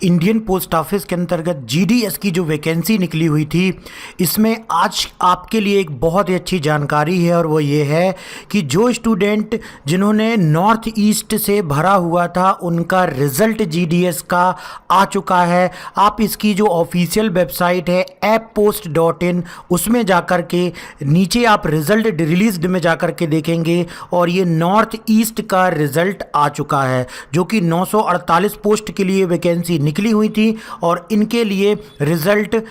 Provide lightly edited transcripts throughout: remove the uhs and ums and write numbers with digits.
Indian post office के अंतर्गत GDS की जो वैकेंसी निकली हुई थी, इसमें आज आपके लिए एक बहुत ही अच्छी जानकारी है और वो ये है कि जो स्टूडेंट जिन्होंने नॉर्थ ईस्ट से भरा हुआ था उनका रिज़ल्ट जीडीएस का आ चुका है। आप इसकी जो ऑफिशियल वेबसाइट है apppost.in उसमें जाकर के नीचे आप रिज़ल्ट रिलीज्ड में जाकर के देखेंगे और ये नॉर्थ ईस्ट का रिज़ल्ट आ चुका है, जो कि 948 पोस्ट के लिए वैकेंसी निकली हुई थी और इनके लिए रिज़ल्ट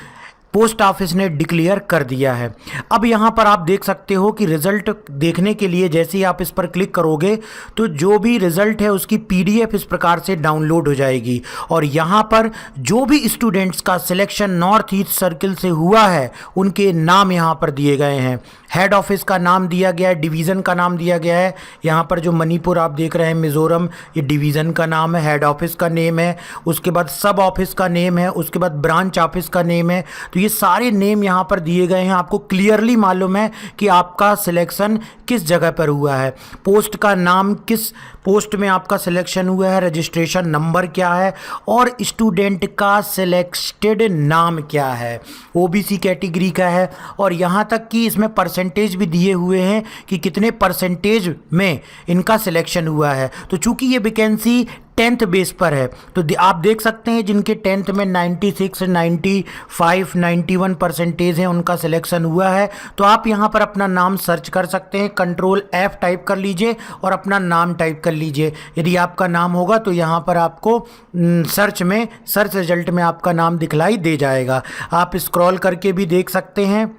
पोस्ट ऑफिस ने डिक्लेयर कर दिया है। अब यहाँ पर आप देख सकते हो कि रिज़ल्ट देखने के लिए जैसे ही आप इस पर क्लिक करोगे तो जो भी रिज़ल्ट है उसकी पीडीएफ इस प्रकार से डाउनलोड हो जाएगी और यहाँ पर जो भी स्टूडेंट्स का सिलेक्शन नॉर्थ ईस्ट सर्किल से हुआ है उनके नाम यहाँ पर दिए गए हैं। हेड ऑफिस का नाम दिया गया है, डिवीज़न का नाम दिया गया है। यहाँ पर जो मणिपुर आप देख रहे हैं, मिज़ोरम, ये डिवीज़न का नाम है, हेड ऑफिस का नेम है, उसके बाद सब ऑफिस का नेम है, उसके बाद ब्रांच ऑफिस का नेम है। तो ये सारे नेम यहाँ पर दिए गए हैं। आपको क्लियरली मालूम है कि आपका सिलेक्शन किस जगह पर हुआ है, पोस्ट का नाम, किस पोस्ट में आपका सिलेक्शन हुआ है, रजिस्ट्रेशन नंबर क्या है और स्टूडेंट का सिलेक्टेड नाम क्या है, ओबीसी कैटेगरी का है और यहाँ तक कि इसमें परसेंटेज भी दिए हुए हैं कि कितने परसेंटेज में इनका सिलेक्शन हुआ है। तो चूंकि ये वैकेंसी 10th बेस पर है तो आप देख सकते हैं जिनके 10th में 96, 95, 91 परसेंटेज है उनका सिलेक्शन हुआ है। तो आप यहाँ पर अपना नाम सर्च कर सकते हैं, Ctrl+F टाइप कर लीजिए और अपना नाम टाइप कर लीजिए। यदि आपका नाम होगा तो यहाँ पर आपको सर्च रिजल्ट में आपका नाम दिखलाई दे जाएगा। आप स्क्रॉल करके भी देख सकते हैं।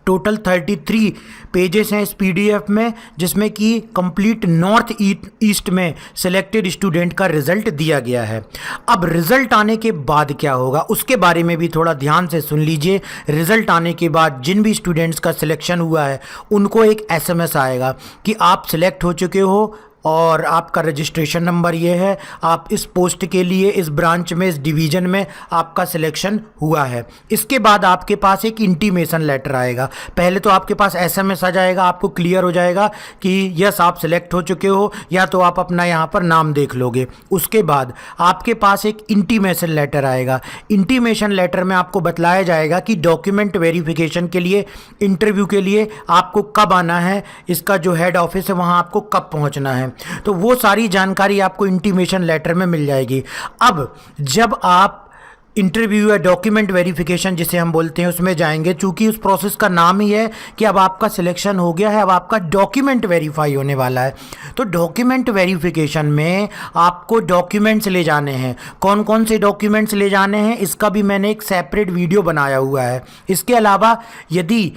टोटल 33 पेजेस हैं इस पीडीएफ में, जिसमें कि कंप्लीट नॉर्थ ईस्ट में सिलेक्टेड स्टूडेंट का रिजल्ट दिया गया है। अब रिजल्ट आने के बाद क्या होगा उसके बारे में भी थोड़ा ध्यान से सुन लीजिए। रिजल्ट आने के बाद जिन भी स्टूडेंट्स का सिलेक्शन हुआ है उनको एक एसएमएस आएगा कि आप सिलेक्ट हो चुके हो और आपका रजिस्ट्रेशन नंबर ये है, आप इस पोस्ट के लिए इस ब्रांच में, इस डिवीज़न में आपका सिलेक्शन हुआ है। इसके बाद आपके पास एक इंटीमेशन लेटर आएगा। पहले तो आपके पास एसएमएस आ जाएगा, आपको क्लियर हो जाएगा कि यस आप सिलेक्ट हो चुके हो, या तो आप अपना यहाँ पर नाम देख लोगे। उसके बाद आपके पास एक इंटीमेशन लेटर आएगा। इंटीमेशन लेटर में आपको बतलाया जाएगा कि डॉक्यूमेंट वेरिफिकेशन के लिए, इंटरव्यू के लिए आपको कब आना है, इसका जो हेड ऑफिस है वहाँ आपको कब पहुँचना है। तो वो सारी जानकारी आपको इंटीमेशन लेटर में मिल जाएगी। अब जब आप इंटरव्यू या डॉक्यूमेंट वेरिफिकेशन जिसे हम बोलते हैं उसमें जाएंगे, चूंकि उस प्रोसेस का नाम ही है कि अब आपका सिलेक्शन हो गया है, अब आपका डॉक्यूमेंट वेरीफाई होने वाला है। तो डॉक्यूमेंट वेरिफिकेशन में आपको डॉक्यूमेंट्स ले जाने हैं। कौन कौन से डॉक्यूमेंट्स ले जाने हैं इसका भी मैंने एक सेपरेट वीडियो बनाया हुआ है। इसके अलावा यदि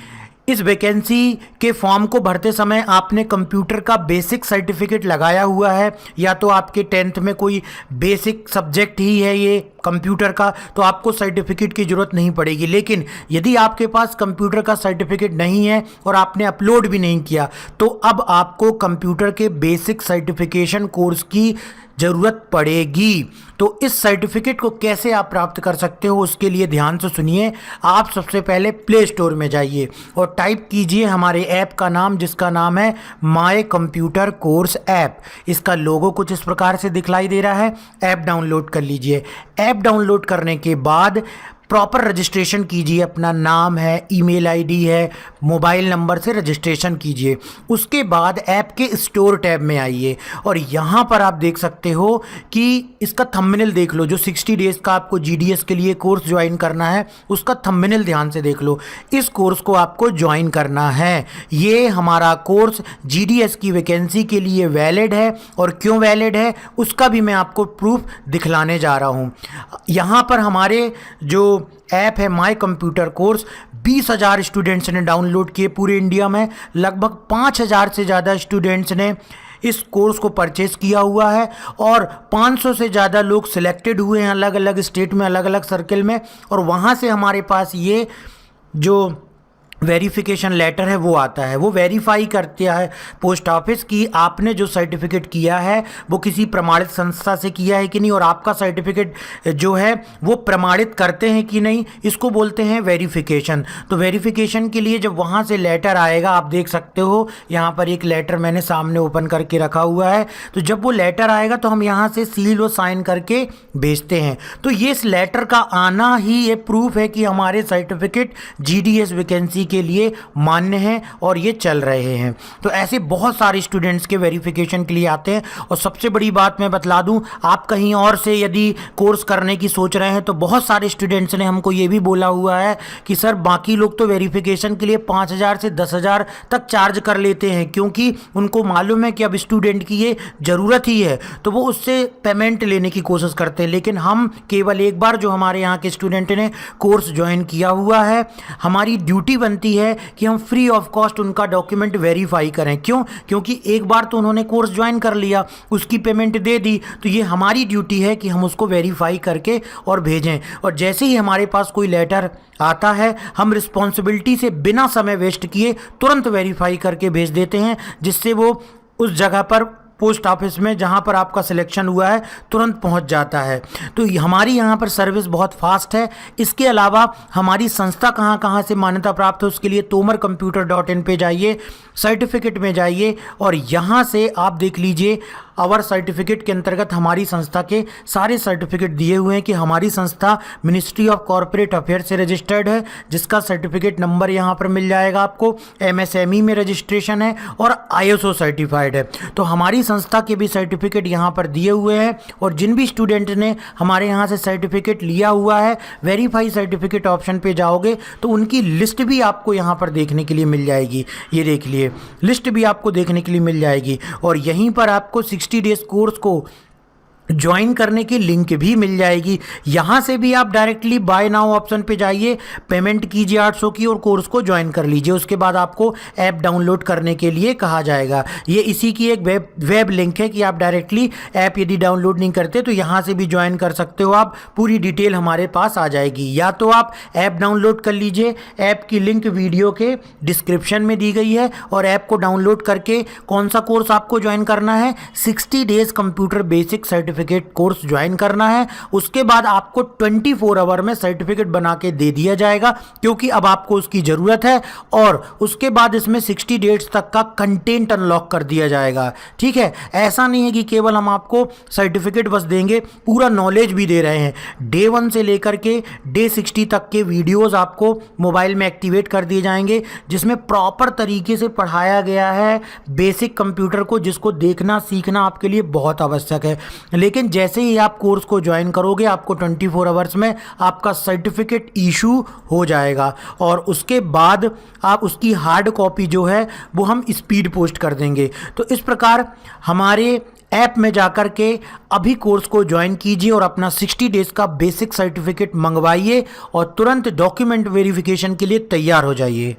इस वैकेंसी के फॉर्म को भरते समय आपने कंप्यूटर का बेसिक सर्टिफिकेट लगाया हुआ है या तो आपके 10th में कोई बेसिक सब्जेक्ट ही है ये कंप्यूटर का, तो आपको सर्टिफिकेट की ज़रूरत नहीं पड़ेगी। लेकिन यदि आपके पास कंप्यूटर का सर्टिफिकेट नहीं है और आपने अपलोड भी नहीं किया तो अब आपको कंप्यूटर के बेसिक सर्टिफिकेशन कोर्स की ज़रूरत पड़ेगी। तो इस सर्टिफिकेट को कैसे आप प्राप्त कर सकते हो उसके लिए ध्यान से सुनिए। आप सबसे पहले प्ले स्टोर में जाइए और टाइप कीजिए हमारे ऐप का नाम, जिसका नाम है माय कंप्यूटर कोर्स ऐप। इसका लोगो कुछ इस प्रकार से दिखलाई दे रहा है। ऐप डाउनलोड कर लीजिए। ऐप डाउनलोड करने के बाद प्रॉपर रजिस्ट्रेशन कीजिए। अपना नाम है, ईमेल आईडी है, मोबाइल नंबर से रजिस्ट्रेशन कीजिए। उसके बाद ऐप के स्टोर टैब में आइए और यहाँ पर आप देख सकते हो कि इसका थंबनेल देख लो। जो 60 डेज़ का आपको जीडीएस के लिए कोर्स ज्वाइन करना है उसका थंबनेल ध्यान से देख लो। इस कोर्स को आपको ज्वाइन करना है। ये हमारा कोर्स जीडीएस की वैकेंसी के लिए वैलिड है और क्यों वैलिड है उसका भी मैं आपको प्रूफ दिखलाने जा रहा हूँ। यहाँ पर हमारे जो ऐप है माय कंप्यूटर कोर्स 20,000 स्टूडेंट्स ने डाउनलोड किए पूरे इंडिया में। लगभग 5,000 से ज़्यादा स्टूडेंट्स ने इस कोर्स को परचेज़ किया हुआ है और 500 से ज़्यादा लोग सिलेक्टेड हुए हैं अलग अलग स्टेट में, अलग अलग सर्किल में। और वहाँ से हमारे पास ये जो वेरिफिकेशन लेटर है वो आता है, वो वेरीफाई करता है पोस्ट ऑफिस की आपने जो सर्टिफिकेट किया है वो किसी प्रमाणित संस्था से किया है कि नहीं, और आपका सर्टिफिकेट जो है वो प्रमाणित करते हैं कि नहीं, इसको बोलते हैं वेरिफिकेशन। तो वेरिफिकेशन के लिए जब वहाँ से लेटर आएगा, आप देख सकते हो यहाँ पर एक लेटर मैंने सामने ओपन करके रखा हुआ है, तो जब वो लेटर आएगा तो हम यहाँ से सील और साइन करके भेजते हैं। तो ये इस लेटर का आना ही ये प्रूफ है कि हमारे सर्टिफिकेट GDS वैकेंसी के लिए मान्य हैं और ये चल रहे हैं। तो ऐसे बहुत सारे स्टूडेंट्स के वेरिफिकेशन के लिए आते हैं। और सबसे बड़ी बात मैं बतला दूं, आप कहीं और से यदि कोर्स करने की सोच रहे हैं तो बहुत सारे स्टूडेंट्स ने हमको ये भी बोला हुआ है कि सर बाकी लोग तो वेरिफिकेशन के लिए 5,000 से 10,000 तक चार्ज कर लेते हैं, क्योंकि उनको मालूम है कि अब स्टूडेंट की ये ज़रूरत ही है, तो वो उससे पेमेंट लेने की कोशिश करते हैं। लेकिन हम केवल एक बार जो हमारे यहाँ के स्टूडेंट ने कोर्स ज्वाइन किया हुआ है, हमारी ड्यूटी बनती है कि हम फ्री ऑफ कॉस्ट उनका डॉक्यूमेंट वेरीफाई करें। क्यों? क्योंकि एक बार तो उन्होंने कोर्स ज्वाइन कर लिया, उसकी पेमेंट दे दी, तो ये हमारी ड्यूटी है कि हम उसको वेरीफाई करके और भेजें। और जैसे ही हमारे पास कोई लेटर आता है, हम रिस्पॉन्सिबिलिटी से बिना समय वेस्ट किए तुरंत वेरीफाई करके भेज देते हैं, जिससे वो उस जगह पर पोस्ट ऑफिस में जहां पर आपका सिलेक्शन हुआ है तुरंत पहुंच जाता है। तो हमारी यहां पर सर्विस बहुत फास्ट है। इसके अलावा हमारी संस्था कहां कहां से मान्यता प्राप्त है, उसके लिए tomarcomputer.in पे जाइए, सर्टिफिकेट में जाइए और यहां से आप देख लीजिए आवर सर्टिफिकेट के अंतर्गत हमारी संस्था के सारे सर्टिफिकेट दिए हुए हैं कि हमारी संस्था मिनिस्ट्री ऑफ कॉर्पोरेट अफेयर से रजिस्टर्ड है, जिसका सर्टिफिकेट नंबर यहाँ पर मिल जाएगा आपको। MSME में रजिस्ट्रेशन है और ISO सर्टिफाइड है। तो हमारी संस्था के भी सर्टिफिकेट यहाँ पर दिए हुए हैं। और जिन भी स्टूडेंट ने हमारे यहाँ से सर्टिफिकेट लिया हुआ है, वेरीफाई सर्टिफिकेट ऑप्शन पे जाओगे तो उनकी लिस्ट भी आपको यहाँ पर देखने के लिए मिल जाएगी। ये देख लिए, लिस्ट भी आपको देखने के लिए मिल जाएगी। और यहीं पर आपको 60 डेज कोर्स को ज्वाइन करने की लिंक भी मिल जाएगी। यहाँ से भी आप डायरेक्टली बाय नाउ ऑप्शन पे जाइए, पेमेंट कीजिए 800 की और कोर्स को ज्वाइन कर लीजिए। उसके बाद आपको ऐप डाउनलोड करने के लिए कहा जाएगा। ये इसी की एक वेब लिंक है कि आप डायरेक्टली ऐप यदि डाउनलोड नहीं करते तो यहाँ से भी ज्वाइन कर सकते हो आप। पूरी डिटेल हमारे पास आ जाएगी। या तो आप ऐप डाउनलोड कर लीजिए, ऐप की लिंक वीडियो के डिस्क्रिप्शन में दी गई है, और ऐप को डाउनलोड करके कौन सा कोर्स आपको ज्वाइन करना है, 60 days computer basic certificate course join करना है। उसके बाद आपको 24 आवर में सर्टिफिकेट बना के दे दिया जाएगा, क्योंकि अब आपको उसकी ज़रूरत है। और उसके बाद इसमें 60 डेज तक का कंटेंट अनलॉक कर दिया जाएगा। ठीक है, ऐसा नहीं है कि केवल हम आपको सर्टिफिकेट बस देंगे, पूरा नॉलेज भी दे रहे हैं। डे 1 से लेकर के डे 60 तक के वीडियोज़ आपको मोबाइल में एक्टिवेट कर दिए जाएंगे, जिसमें प्रॉपर तरीके से पढ़ाया गया है बेसिक कंप्यूटर को, जिसको देखना सीखना आपके लिए बहुत आवश्यक है। लेकिन जैसे ही आप कोर्स को ज्वाइन करोगे, आपको 24 आवर्स में आपका सर्टिफिकेट इशू हो जाएगा। और उसके बाद आप उसकी हार्ड कॉपी जो है वो हम स्पीड पोस्ट कर देंगे। तो इस प्रकार हमारे ऐप में जाकर के अभी कोर्स को ज्वाइन कीजिए और अपना 60 डेज का बेसिक सर्टिफिकेट मंगवाइए और तुरंत डॉक्यूमेंट वेरिफिकेशन के लिए तैयार हो जाइए।